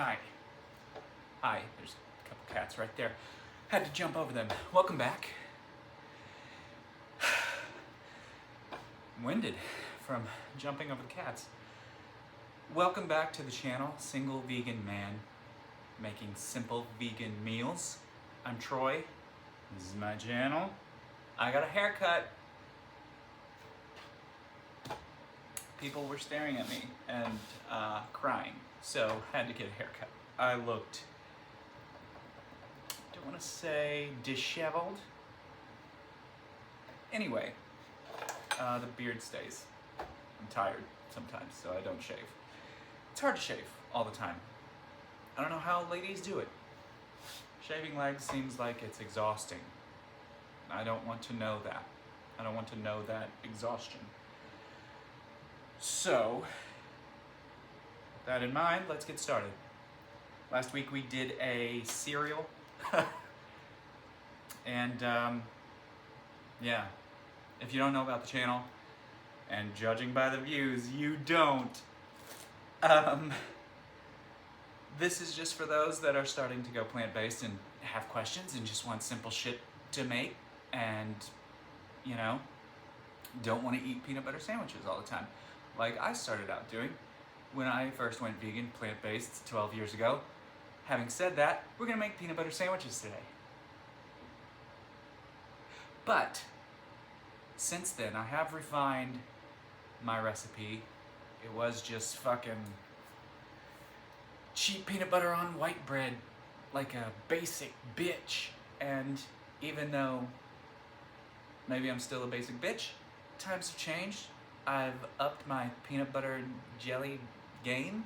Hi. Hi, there's a couple cats right there. Had to jump over them. Welcome back. I'm winded from jumping over the cats. Welcome back to the channel, Single Vegan Man, making simple vegan meals. I'm Troy. This is my channel. I got a haircut. People were staring at me and crying, so had to get a haircut. I looked, don't want to say disheveled. Anyway, the beard stays. I'm tired sometimes, so I don't shave. It's hard to shave all the time. I don't know how ladies do it. Shaving legs seems like it's exhausting. I don't want to know that. I don't want to know that exhaustion. So, with that in mind, let's get started. Last week we did a cereal. And yeah, if you don't know about the channel, and judging by the views, you don't. This is just for those that are starting to go plant-based and have questions and just want simple shit to make and, you know, don't want to eat peanut butter sandwiches all the time, like I started out doing when I first went vegan, plant-based 12 years ago. Having said that, we're gonna make peanut butter sandwiches today. But since then, I have refined my recipe. It was just fucking cheap peanut butter on white bread, like a basic bitch. And even though maybe I'm still a basic bitch, times have changed. I've upped my peanut butter and jelly game,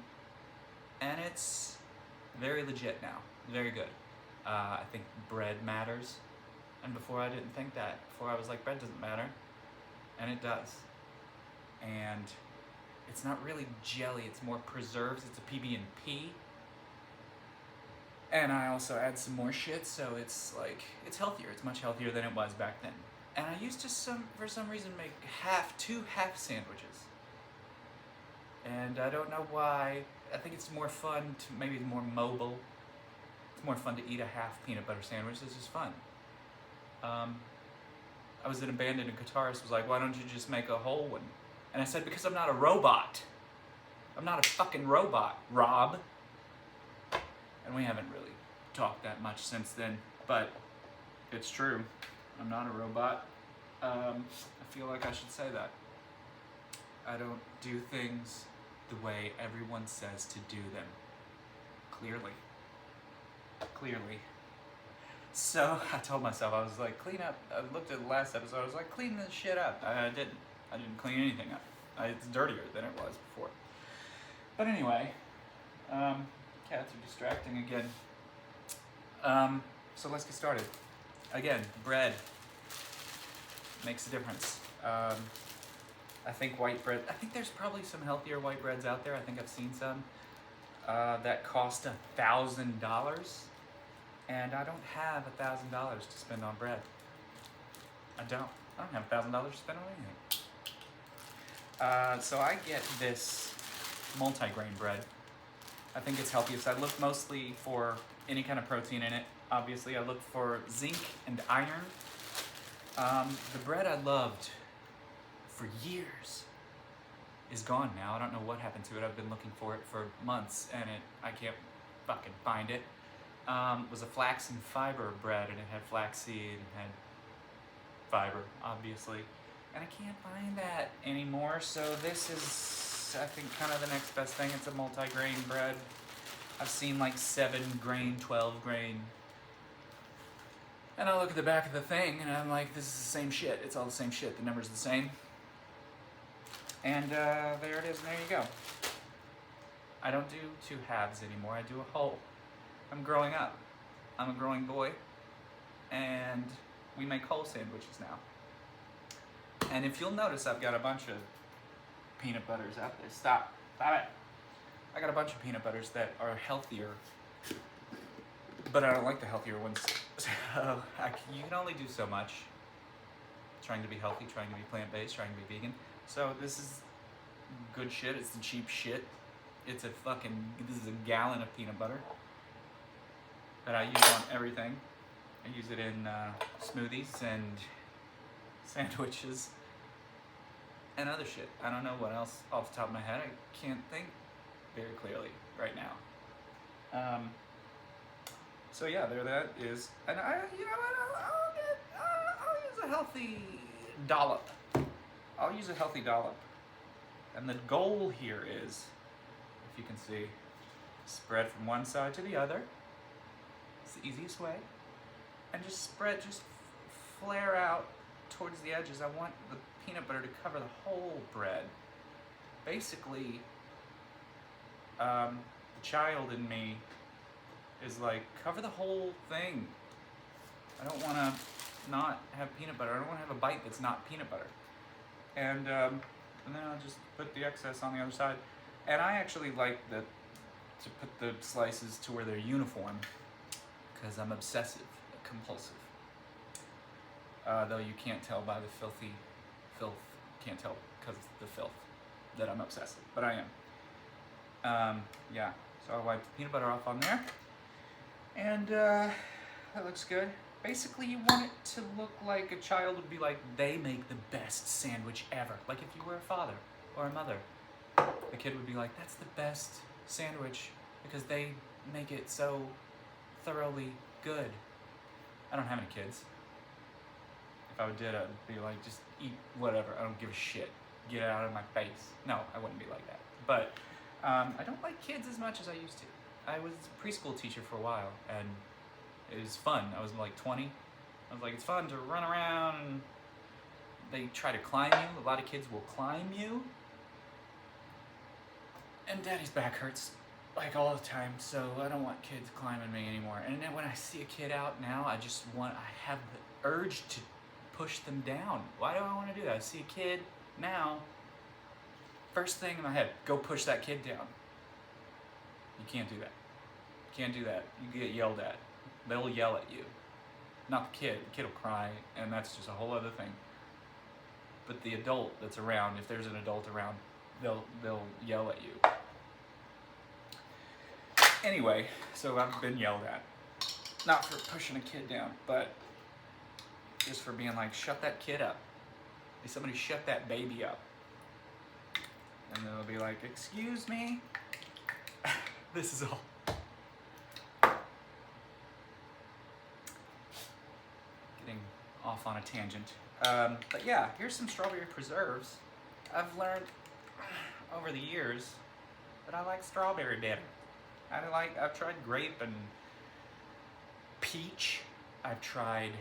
and it's very legit now, very good. I think bread matters, and before I didn't think that. Before I was like, bread doesn't matter, and it does. And it's not really jelly, it's more preserves, it's a PB&P. And I also add some more shit, so it's like, it's healthier, it's much healthier than it was back then. And I used to, for some reason, make two half sandwiches. And I don't know why. I think it's more fun, maybe more mobile. It's more fun to eat a half peanut butter sandwich. It's just fun. I was in a band and a guitarist was like, why don't you just make a whole one? And I said, because I'm not a robot. I'm not a fucking robot, Rob. And we haven't really talked that much since then, but it's true. I'm not a robot. I feel like I should say that. I don't do things the way everyone says to do them. Clearly. So I told myself, I was like, clean up. I looked at the last episode, I was like, clean this shit up. I didn't clean anything up. It's dirtier than it was before. But anyway, cats are distracting again. So let's get started. Again, bread makes a difference. I think white bread, I think there's probably some healthier white breads out there. I think I've seen some that cost $1,000. And I don't have $1,000 to spend on bread. I don't have $1,000 to spend on anything. So I get this multi-grain bread. I think it's healthiest. I look mostly for any kind of protein in it. Obviously, I look for zinc and iron. The bread I loved for years is gone now. I don't know what happened to it. I've been looking for it for months, and I can't fucking find it. It was a flax and fiber bread, and it had flaxseed and had fiber, obviously. And I can't find that anymore, so this is, I think, kind of the next best thing. It's a multi-grain bread. I've seen like 7-grain, 12-grain. And I look at the back of the thing, and I'm like, this is the same shit. It's all the same shit. The number's the same. And there it is, and there you go. I don't do two halves anymore. I do a whole. I'm growing up. I'm a growing boy. And we make whole sandwiches now. And if you'll notice, I've got a bunch of peanut butters out there. Stop it. I got a bunch of peanut butters that are healthier, but I don't like the healthier ones. So you can only do so much. Trying to be healthy, trying to be plant-based, trying to be vegan. So this is good shit. It's the cheap shit. This is a gallon of peanut butter that I use on everything. I use it in smoothies and sandwiches and other shit. I don't know what else off the top of my head. I can't think very clearly right now. So yeah, there that is. And you know what, I'll use a healthy dollop. I'll use a healthy dollop. And the goal here is, if you can see, spread from one side to the other. It's the easiest way. And just spread, flare out towards the edges. I want the peanut butter to cover the whole bread. Basically, the child in me is like, cover the whole thing. I don't want to not have peanut butter. I don't want to have a bite that's not peanut butter. And then I'll just put the excess on the other side. And I actually like to put the slices to where they're uniform, because I'm obsessive, compulsive. Though you can't tell by the filth, can't tell because the filth that I'm obsessive, but I am. Yeah, so I wipe the peanut butter off on there, and that looks good. Basically, you want it to look like a child would be like, they make the best sandwich ever. Like if you were a father or a mother, the kid would be like, that's the best sandwich because they make it so thoroughly good. I don't have any kids. If I did, I'd be like, just eat whatever. I don't give a shit. Get it out of my face. No, I wouldn't be like that. But I don't like kids as much as I used to. I was a preschool teacher for a while, and it was fun. I was like 20. I was like, it's fun to run around, and they try to climb you. A lot of kids will climb you. And daddy's back hurts like all the time, so I don't want kids climbing me anymore. And then when I see a kid out now, I have the urge to push them down. Why do I want to do that? I see a kid now, first thing in my head, go push that kid down. You can't do that. You can't do that. You get yelled at. They'll yell at you. Not the kid. The kid will cry, and that's just a whole other thing. But the adult that's around, if there's an adult around, they'll yell at you. Anyway, so I've been yelled at. Not for pushing a kid down, but just for being like, shut that kid up. Hey, somebody shut that baby up. And they'll be like, excuse me? This is all. Getting off on a tangent. But yeah, here's some strawberry preserves. I've learned over the years that I like strawberry better. I've tried grape and peach. I've tried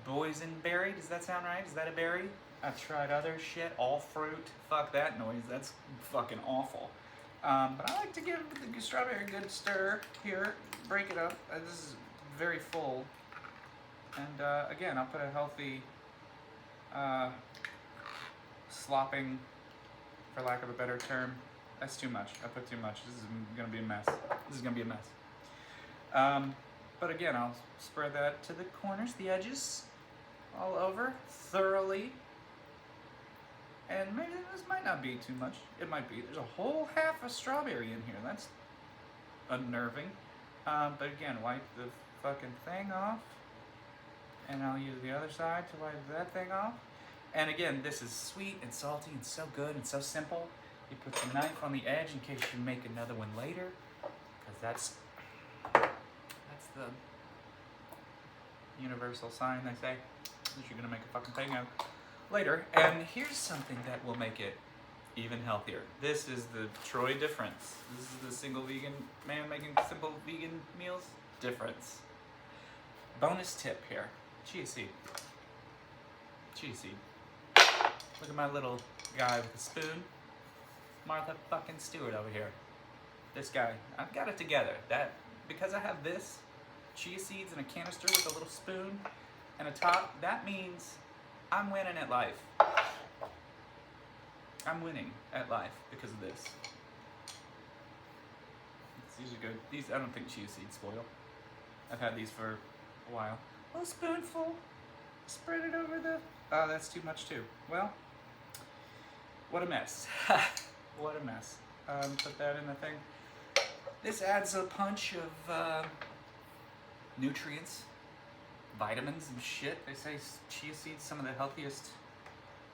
boysenberry. Does that sound right? Is that a berry? I've tried other shit, all fruit. Fuck that noise. That's fucking awful. But I like to give the strawberry a good stir here. Break it up. This is very full. And again, I'll put a healthy slopping, for lack of a better term. That's too much. I put too much. This is gonna be a mess. But again, I'll spread that to the corners, the edges, all over, thoroughly. And maybe this might not be too much. It might be. There's a whole half a strawberry in here. That's unnerving. But again, wipe the fucking thing off. And I'll use the other side to wipe that thing off. And again, this is sweet and salty and so good and so simple. You put the knife on the edge in case you make another one later. Because that's the universal sign, they say, that you're gonna make a fucking thing out later. And here's something that will make it even healthier. This is the Troy difference. This is the single vegan man making simple vegan meals difference. Bonus tip here. Chia seed. Chia seed. Look at my little guy with a spoon. Martha fucking Stewart over here. This guy. I've got it together. Because I have this, chia seeds in a canister with a little spoon and a top, that means I'm winning at life. I'm winning at life because of this. These are good. These, I don't think chia seeds spoil. I've had these for a while. A little spoonful. Spread it over the... Oh, that's too much too. Well, what a mess. What a mess. Put that in the thing. This adds a punch of nutrients, vitamins and shit. They say chia seeds some of the healthiest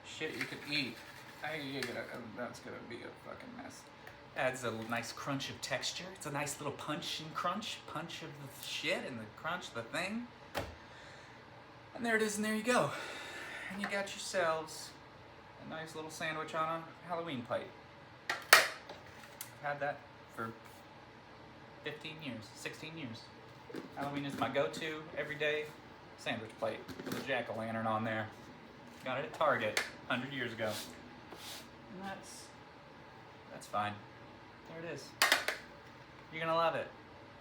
shit you could eat. That's gonna be a fucking mess. Adds a nice crunch of texture. It's a nice little punch of the shit and the crunch of the thing. And there it is, and there you go. And you got yourselves a nice little sandwich on a Halloween plate. I've had that for 15 years, 16 years. Halloween is my go-to everyday sandwich plate with a jack-o'-lantern on there. Got it at Target 100 years ago. And that's fine. There it is. You're gonna love it.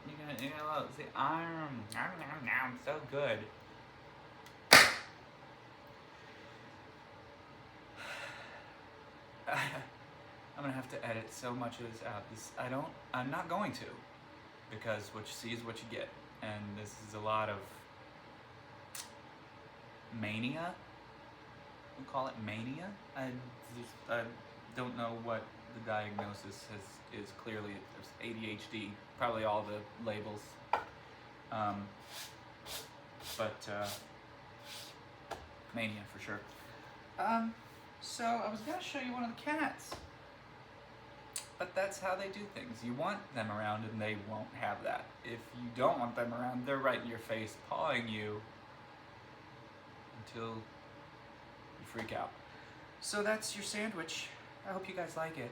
You're gonna love it. See, so good. I'm gonna have to edit so much of this out. I'm not going to, because what you see is what you get, and this is a lot of mania. We call it mania. I don't know what the diagnosis is. Clearly, there's ADHD. Probably all the labels. But mania for sure. So I was gonna show you one of the cats, but that's how they do things. You want them around and they won't have that. If you don't want them around, they're right in your face, pawing you until you freak out. So that's your sandwich. I hope you guys like it.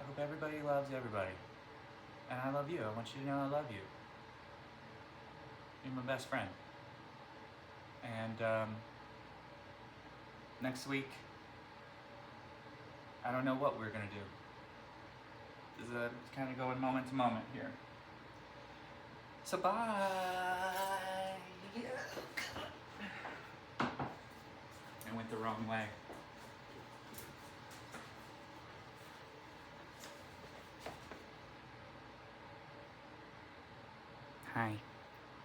I hope everybody loves everybody. And I love you. I want you to know I love you. You're my best friend. And next week, I don't know what we're gonna do. This is kind of going moment to moment here. So bye. I went the wrong way. Hi.